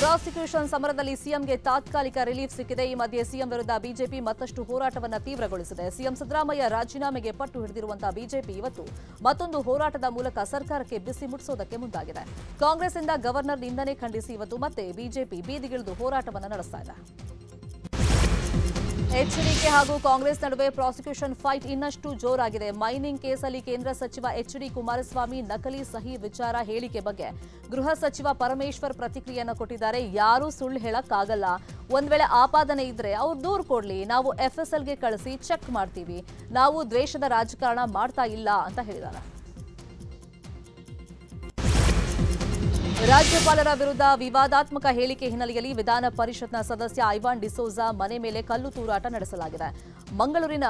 Prosecution ಸಮರದಲ್ಲಿ ಸಿಎಂಗೆ ತಾತ್ಕಾಲಿಕ ರಿಲೀಫ್ ಸಿಕ್ಕಿದೆ. ಈ ಮಧ್ಯೆ ಸಿಎಂ ವಿರುದ್ಧ ಬಿಜೆಪಿ ಮತ್ತಷ್ಟು ಹೋರಾಟವನ್ನು ತೀವ್ರಗೊಳಿಸಿದೆ. ಸಿಎಂ ಸಿದ್ದರಾಮಯ್ಯ ರಾಜೀನಾಮೆಗೆ ಪಟ್ಟು ಹಿಡಿದಿರುವಂತಹ ಬಿಜೆಪಿ ಇವತ್ತು ಮತ್ತೊಂದು ಹೋರಾಟದ ಮೂಲಕ ಸರ್ಕಾರಕ್ಕೆ ಬಿಸಿ ಮುಟ್ಟಿಸೋದಕ್ಕೆ ಮುಂದಾಗಿದೆ. ಕಾಂಗ್ರೆಸ್ನಿಂದ ಗವರ್ನರ್ ನಿಂದನೆ ಖಂಡಿಸಿ ಇವತ್ತು ಮತ್ತೆ ಬಿಜೆಪಿ ಬೀದಿಗಿಳಿದು ಹೋರಾಟವನ್ನು ನಡೆಸ್ತಾ ಇದೆ. ಎಚ್ಡಿಕೆ ಹಾಗೂ ಕಾಂಗ್ರೆಸ್ ನಡುವೆ ಪ್ರಾಸಿಕ್ಯೂಷನ್ ಫೈಟ್ ಇನ್ನಷ್ಟು ಜೋರಾಗಿದೆ. ಮೈನಿಂಗ್ ಕೇಸಲ್ಲಿ ಕೇಂದ್ರ ಸಚಿವ ಎಚ್ಡಿ ಕುಮಾರಸ್ವಾಮಿ ನಕಲಿ ಸಹಿ ವಿಚಾರ ಹೇಳಿಕೆ ಬಗ್ಗೆ ಗೃಹ ಸಚಿವ ಪರಮೇಶ್ವರ್ ಪ್ರತಿಕ್ರಿಯೆಯನ್ನು ಕೊಟ್ಟಿದ್ದಾರೆ. ಯಾರೂ ಸುಳ್ಳು ಹೇಳಕ್ಕಾಗಲ್ಲ. ಒಂದ್ ವೇಳೆ ಆಪಾದನೆ ಇದ್ರೆ ಅವ್ರು ದೂರು ಕೊಡ್ಲಿ, ನಾವು ಎಫ್ಎಸ್ಎಲ್ಗೆ ಕಳಿಸಿ ಚೆಕ್ ಮಾಡ್ತೀವಿ. ನಾವು ದ್ವೇಷದ ರಾಜಕಾರಣ ಮಾಡ್ತಾ ಇಲ್ಲ ಅಂತ ಹೇಳಿದ್ದಾರೆ. ರಾಜ್ಯಪಾಲರ ವಿರುದ್ಧ ವಿವಾದಾತ್ಮಕ ಹೇಳಿಕೆ ಹಿನ್ನೆಲೆಯಲ್ಲಿ ವಿಧಾನ ಪರಿಷತ್ನ ಸದಸ್ಯ ಐವಾನ್ ಡಿಸೋಜಾ ಮನೆ ಮೇಲೆ ಕಲ್ಲು ತೂರಾಟ ನಡೆಸಲಾಗಿದೆ. ಮಂಗಳೂರಿನ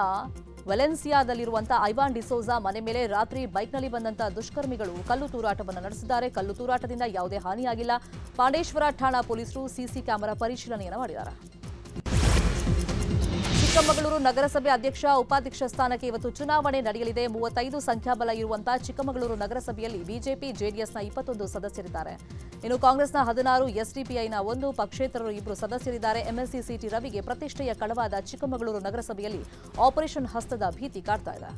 ವೆಲೆನ್ಸಿಯಾದಲ್ಲಿರುವಂತಹ ಐವಾನ್ ಡಿಸೋಜಾ ಮನೆ ಮೇಲೆ ರಾತ್ರಿ ಬೈಕ್ನಲ್ಲಿ ಬಂದಂತಹ ದುಷ್ಕರ್ಮಿಗಳು ಕಲ್ಲು ತೂರಾಟವನ್ನು ನಡೆಸಿದ್ದಾರೆ. ಕಲ್ಲು ತೂರಾಟದಿಂದ ಯಾವುದೇ ಹಾನಿಯಾಗಿಲ್ಲ. ಪಾಂಡೇಶ್ವರ ಠಾಣಾ ಪೊಲೀಸರು ಸಿಸಿ ಕ್ಯಾಮೆರಾ ಪರಿಶೀಲನೆಯನ್ನು ಮಾಡಿದ್ದಾರೆ. ಚಿಕ್ಕಮಗಳೂರು ನಗರಸಭೆ ಅಧ್ಯಕ್ಷ ಉಪಾಧ್ಯಕ್ಷ ಸ್ಥಾನಕ್ಕೆ ಇವತ್ತು ಚುನಾವಣೆ ನಡೆಯಲಿದೆ. 35 ಸಂಖ್ಯಾಬಲ ಇರುವಂತಹ ಚಿಕ್ಕಮಗಳೂರು ನಗರಸಭೆಯಲ್ಲಿ ಬಿಜೆಪಿ ಜೆಡಿಎಸ್ನ 21 ಸದಸ್ಯರಿದ್ದಾರೆ. ಇನ್ನು ಕಾಂಗ್ರೆಸ್ನ 16, ಎಸ್ಡಿಪಿಐನ 1, ಪಕ್ಷೇತರರು 2 ಸದಸ್ಯರಿದ್ದಾರೆ. ಎಂಎಲ್ಸಿ ಸಿಟಿ ರವಿಗೆ ಪ್ರತಿಷ್ಠೆಯ ಕಣವಾದ ಚಿಕ್ಕಮಗಳೂರು ನಗರಸಭೆಯಲ್ಲಿ ಆಪರೇಷನ್ ಹಸ್ತದ ಭೀತಿ ಕಾಡ್ತಾ ಇದೆ.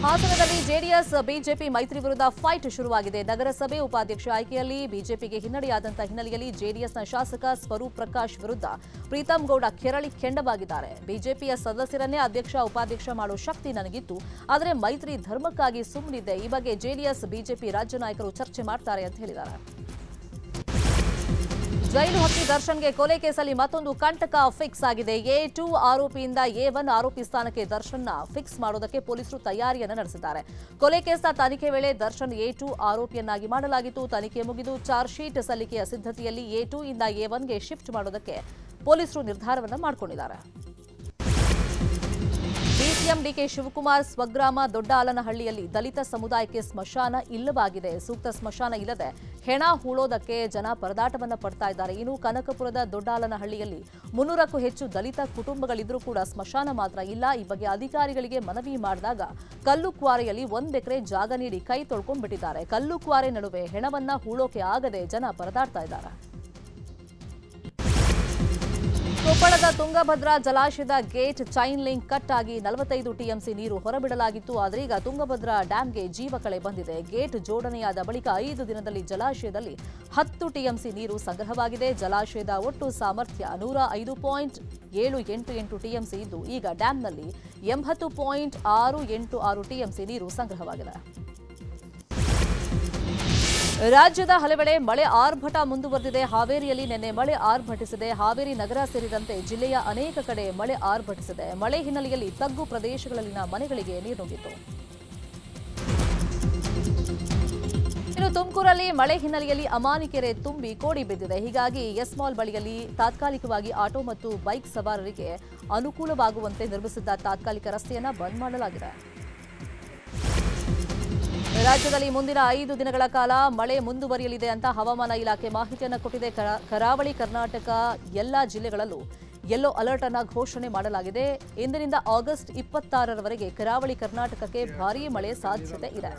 ಹಾಸನದಲ್ಲಿ ಜೆಡಿಎಸ್ ಬಿಜೆಪಿ ಮೈತ್ರಿ ವಿರುದ್ಧ ಫೈಟ್ ಶುರುವಾಗಿದೆ. ನಗರಸಭೆ ಉಪಾಧ್ಯಕ್ಷ ಆಯ್ಕೆಯಲ್ಲಿ ಬಿಜೆಪಿಗೆ ಹಿನ್ನಡೆಯಾದಂತಹ ಹಿನ್ನೆಲೆಯಲ್ಲಿ ಜೆಡಿಎಸ್ನ ಶಾಸಕ ಸ್ವರೂಪ್ ಪ್ರಕಾಶ್ ವಿರುದ್ಧ ಪ್ರೀತಂ ಗೌಡ ಕೆರಳಿ ಕೆಂಡವಾಗಿದ್ದಾರೆ. ಬಿಜೆಪಿಯ ಸದಸ್ಯರನ್ನೇ ಅಧ್ಯಕ್ಷ ಉಪಾಧ್ಯಕ್ಷ ಮಾಡೋ ಶಕ್ತಿ ನನಗಿತ್ತು, ಆದರೆ ಮೈತ್ರಿ ಧರ್ಮಕ್ಕಾಗಿ ಸುಮ್ಮನಿದ್ದೆ. ಈ ಬಗ್ಗೆ ಜೆಡಿಎಸ್ ಬಿಜೆಪಿ ರಾಜ್ಯ ನಾಯಕರು ಚರ್ಚೆ ಮಾಡ್ತಾರೆ ಅಂತ ಹೇಳಿದ್ದಾರೆ. ಜೈಲು ಹಕ್ಕಿ ದರ್ಶನ್ಗೆ ಕೊಲೆ ಕೇಸಲ್ಲಿ ಮತ್ತೊಂದು ಕಂಟಕ ಫಿಕ್ಸ್ ಆಗಿದೆ. A2 ಆರೋಪಿಯಿಂದ A1 ಆರೋಪಿ ಸ್ಥಾನಕ್ಕೆ ದರ್ಶನ್ನ ಫಿಕ್ಸ್ ಮಾಡೋದಕ್ಕೆ ಪೊಲೀಸರು ತಯಾರಿಯನ್ನು ನಡೆಸಿದ್ದಾರೆ. ಕೊಲೆ ಕೇಸ್ನ ತನಿಖೆ ವೇಳೆ ದರ್ಶನ್ A2 ಆರೋಪಿಯನ್ನಾಗಿ ಮಾಡಲಾಗಿತ್ತು. ತನಿಖೆ ಮುಗಿದು ಚಾರ್ಜ್ ಶೀಟ್ ಸಲ್ಲಿಕೆಯ ಸಿದ್ಧತೆಯಲ್ಲಿ A2 ಇಂದ A1ಗೆ ಶಿಫ್ಟ್ ಮಾಡೋದಕ್ಕೆ ಪೊಲೀಸರು ನಿರ್ಧಾರವನ್ನು ಮಾಡಿಕೊಂಡಿದ್ದಾರೆ. ಡಿಸಿಎಂ ಡಿಕೆ ಶಿವಕುಮಾರ್ ಸ್ವಗ್ರಾಮ ದೊಡ್ಡಆಲನಹಳ್ಳಿಯಲ್ಲಿ ದಲಿತ ಸಮುದಾಯಕ್ಕೆ ಸ್ಮಶಾನ ಇಲ್ಲವಾಗಿದೆ. ಸೂಕ್ತ ಸ್ಮಶಾನ ಇಲ್ಲದೆ ಹೆಣ ಹೂಳೋದಕ್ಕೆ ಜನ ಪರದಾಟವನ್ನು ಪಡ್ತಾ ಇದ್ದಾರೆ. ಇನ್ನು ಕನಕಪುರದ ದೊಡ್ಡಆಲನಹಳ್ಳಿಯಲ್ಲಿ 300ಕ್ಕೂ ಹೆಚ್ಚು ದಲಿತ ಕುಟುಂಬಗಳಿದ್ರೂ ಕೂಡ ಸ್ಮಶಾನ ಮಾತ್ರ ಇಲ್ಲ. ಈ ಬಗ್ಗೆ ಅಧಿಕಾರಿಗಳಿಗೆ ಮನವಿ ಮಾಡಿದಾಗ ಕಲ್ಲುಕ್ವಾರೆಯಲ್ಲಿ 1 ಎಕರೆ ಜಾಗ ನೀಡಿ ಕೈ ತೊಳ್ಕೊಂಡ್ಬಿಟ್ಟಿದ್ದಾರೆ. ಕಲ್ಲುಕ್ವಾರೆ ನಡುವೆ ಹೆಣವನ್ನ ಹೂಳೋಕೆ ಆಗದೆ ಜನ ಪರದಾಡ್ತಾ ಇದ್ದಾರೆ. ಕೊಪ್ಪಳದ ತುಂಗಭದ್ರಾ ಜಲಾಶಯದ ಗೇಟ್ ಚೈನ್ ಲಿಂಕ್ ಕಟ್ ಆಗಿ 45 ಟಿಎಂಸಿ ನೀರು ಹೊರಬಿಡಲಾಗಿತ್ತು. ಆದರೆ ಈಗ ತುಂಗಭದ್ರಾ ಡ್ಯಾಂಗೆ ಜೀವಕಳೆ ಬಂದಿದೆ. ಗೇಟ್ ಜೋಡಣೆಯಾದ ಬಳಿಕ 5 ದಿನದಲ್ಲಿ ಜಲಾಶಯದಲ್ಲಿ 10 ಟಿಎಂಸಿ ನೀರು ಸಂಗ್ರಹವಾಗಿದೆ. ಜಲಾಶಯದ ಒಟ್ಟು ಸಾಮರ್ಥ್ಯ 105.788 ಟಿಎಂಸಿ ಇದ್ದು ಈಗ ಡ್ಯಾಂನಲ್ಲಿ 80.686 ಟಿಎಂಸಿ ನೀರು ಸಂಗ್ರಹವಾಗಿದೆ. ರಾಜ್ಯದ ಹಲವೆಡೆ ಮಳೆ ಆರ್ಭಟ ಮುಂದುವರೆದಿದೆ. ಹಾವೇರಿಯಲ್ಲಿ ನಿನ್ನೆ ಮಳೆ ಆರ್ಭಟಿಸಿದೆ. ಹಾವೇರಿ ನಗರ ಸೇರಿದಂತೆ ಜಿಲ್ಲೆಯ ಅನೇಕ ಕಡೆ ಮಳೆ ಆರ್ಭಟಿಸಿದೆ. ಮಳೆ ಹಿನ್ನೆಲೆಯಲ್ಲಿ ತಗ್ಗು ಪ್ರದೇಶಗಳಲ್ಲಿನ ಮನೆಗಳಿಗೆ ನೀರು ನುಗ್ಗಿತು. ಇನ್ನು ತುಮಕೂರಲ್ಲಿ ಮಳೆ ಹಿನ್ನೆಲೆಯಲ್ಲಿ ಅಮಾನಿಕೆರೆ ತುಂಬಿ ಕೋಡಿ ಬಿದ್ದಿದೆ. ಹೀಗಾಗಿ ಎಸ್ ಮಾಲ್ ಬಳಿಯಲ್ಲಿ ತಾತ್ಕಾಲಿಕವಾಗಿ ಆಟೋ ಮತ್ತು ಬೈಕ್ ಸವಾರರಿಗೆ ಅನುಕೂಲವಾಗುವಂತೆ ನಿರ್ಮಿಸಿದ್ದ ತಾತ್ಕಾಲಿಕ ರಸ್ತೆಯನ್ನು ಬಂದ್ ಮಾಡಲಾಗಿದೆ. ರಾಜ್ಯದಲ್ಲಿ ಮುಂದಿನ 5 ದಿನಗಳ ಕಾಲ ಮಳೆ ಮುಂದುವರಿಯಲಿದೆ ಅಂತ ಹವಾಮಾನ ಇಲಾಖೆ ಮಾಹಿತಿಯನ್ನು ಕೊಟ್ಟಿದೆ. ಕರಾವಳಿ ಕರ್ನಾಟಕ ಎಲ್ಲಾ ಜಿಲ್ಲೆಗಳಲ್ಲೂ ಯೆಲ್ಲೋ ಅಲರ್ಟ್ ಅನ್ನು ಘೋಷಣೆ ಮಾಡಲಾಗಿದೆ. ಇಂದಿನಿಂದ ಆಗಸ್ಟ್ 26ರವರೆಗೆ ಕರಾವಳಿ ಕರ್ನಾಟಕಕ್ಕೆ ಭಾರೀ ಮಳೆ ಸಾಧ್ಯತೆ ಇದೆ.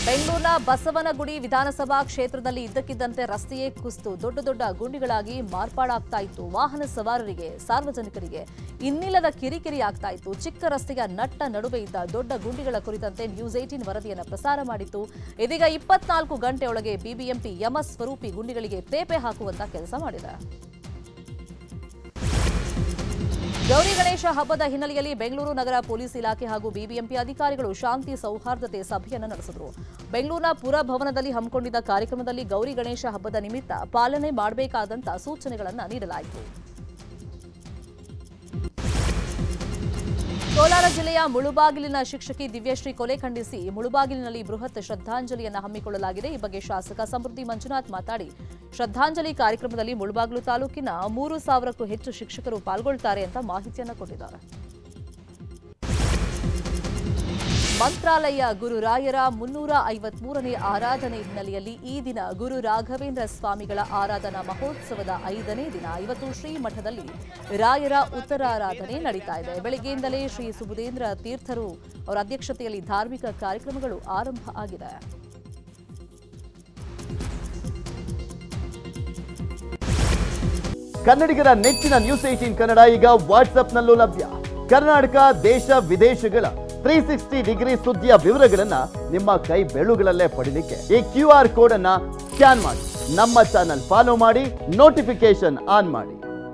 ಬೆಂಗಳೂರಿನ ಬಸವನಗುಡಿ ವಿಧಾನಸಭಾ ಕ್ಷೇತ್ರದಲ್ಲಿ ಇದ್ದಕ್ಕಿದ್ದಂತೆ ರಸ್ತೆಯೇ ಕುಸಿದು ದೊಡ್ಡ ದೊಡ್ಡ ಗುಂಡಿಗಳಾಗಿ ಮಾರ್ಪಾಡಾಗ್ತಾ ಇತ್ತು. ವಾಹನ ಸವಾರರಿಗೆ, ಸಾರ್ವಜನಿಕರಿಗೆ ಇನ್ನಿಲ್ಲದ ಕಿರಿಕಿರಿ ಆಗ್ತಾ ಇತ್ತು. ಚಿಕ್ಕ ರಸ್ತೆಯ ನಟ್ಟ ನಡುವೆ ಇದ್ದ ದೊಡ್ಡ ಗುಂಡಿಗಳ ಕುರಿತಂತೆ ನ್ಯೂಸ್ 18 ವರದಿಯನ್ನು ಪ್ರಸಾರ ಮಾಡಿತ್ತು. ಇದೀಗ 24 ಗಂಟೆಯೊಳಗೆ ಬಿಬಿಎಂಪಿ ಯಮಸ್ವರೂಪಿ ಗುಂಡಿಗಳಿಗೆ ತೇಪೆ ಹಾಕುವಂತ ಕೆಲಸ ಮಾಡಿದೆ. ಗೌರಿ ಗಣೇಶ ಹಬ್ಬದ ಹಿನ್ನೆಲೆಯಲ್ಲಿ ಬೆಂಗಳೂರು ನಗರ ಪೊಲೀಸ್ ಇಲಾಖೆ ಹಾಗೂ ಬಿಬಿಎಂಪಿ ಅಧಿಕಾರಿಗಳು ಶಾಂತಿ ಸೌಹಾರ್ದತೆ ಸಭೆಯನ್ನು ನಡೆಸಿದರು. ಬೆಂಗಳೂರಿನ ಪುರಭವನದಲ್ಲಿ ಹಮ್ಮಿಕೊಂಡಿದ್ದ ಕಾರ್ಯಕ್ರಮದಲ್ಲಿ ಗೌರಿ ಗಣೇಶ ಹಬ್ಬದ ನಿಮಿತ್ತ ಪಾಲನೆ ಮಾಡಬೇಕಾದಂತ ಸೂಚನೆಗಳನ್ನು ನೀಡಲಾಯಿತು. ಕೋಲಾರ ಜಿಲ್ಲೆಯ ಮುಳುಬಾಗಿಲಿನ ಶಿಕ್ಷಕಿ ದಿವ್ಯಶ್ರೀ ಕೊಲೆ ಖಂಡಿಸಿ ಮುಳುಬಾಗಿಲಿನಲ್ಲಿ ಬೃಹತ್ ಶ್ರದ್ಧಾಂಜಲಿಯನ್ನು ಹಮ್ಮಿಕೊಳ್ಳಲಾಗಿದೆ. ಈ ಬಗ್ಗೆ ಶಾಸಕ ಸಮೃದ್ಧಿ ಮಂಜುನಾಥ್ ಮಾತಾಡಿ, ಶ್ರದ್ಧಾಂಜಲಿ ಕಾರ್ಯಕ್ರಮದಲ್ಲಿ ಮುಳುಬಾಗಿಲು ತಾಲೂಕಿನ 3000ಕ್ಕೂ ಹೆಚ್ಚು ಶಿಕ್ಷಕರು ಪಾಲ್ಗೊಳ್ಳುತ್ತಾರೆ ಅಂತ ಮಾಹಿತಿಯನ್ನು ಕೊಟ್ಟಿದ್ದಾರೆ. ಮಂತ್ರಾಲಯ ಗುರುರಾಯರ 353ನೇ ಆರಾಧನೆ ಹಿನ್ನೆಲೆಯಲ್ಲಿ ಈ ದಿನ ಗುರು ರಾಘವೇಂದ್ರ ಸ್ವಾಮಿಗಳ ಆರಾಧನಾ ಮಹೋತ್ಸವದ 5ನೇ ದಿನ ಇವತ್ತು ಶ್ರೀಮಠದಲ್ಲಿ ರಾಯರ ಉತ್ತರಾರಾಧನೆ ನಡೀತಾ ಇದೆ. ಬೆಳಗ್ಗೆಯಿಂದಲೇ ಶ್ರೀ ಸುಬುಧೇಂದ್ರ ತೀರ್ಥರು ಅವರ ಅಧ್ಯಕ್ಷತೆಯಲ್ಲಿ ಧಾರ್ಮಿಕ ಕಾರ್ಯಕ್ರಮಗಳು ಆರಂಭ ಆಗಿದೆ. ಕನ್ನಡಿಗರ ನೆಚ್ಚಿನ ನ್ಯೂಸ್ 18 ಕನ್ನಡ ಈಗ ವಾಟ್ಸ್ಆಪ್ನಲ್ಲೂ ಲಭ್ಯ. ಕರ್ನಾಟಕ, ದೇಶ ವಿದೇಶಗಳ 360 ಡಿಗ್ರಿ ಸುದ್ದಿಯ ವಿವರಗಳನ್ನ ನಿಮ್ಮ ಕೈ ಬೆರಳುಗಳಲ್ಲೇ ಪಡಿಲಿಕ್ಕೆ ಈ QR ಕೋಡ್ ಅನ್ನ ಸ್ಕ್ಯಾನ್ ಮಾಡಿ, ನಮ್ಮ ಚಾನಲ್ ಫಾಲೋ ಮಾಡಿ, ನೋಟಿಫಿಕೇಶನ್ ಆನ್ ಮಾಡಿ.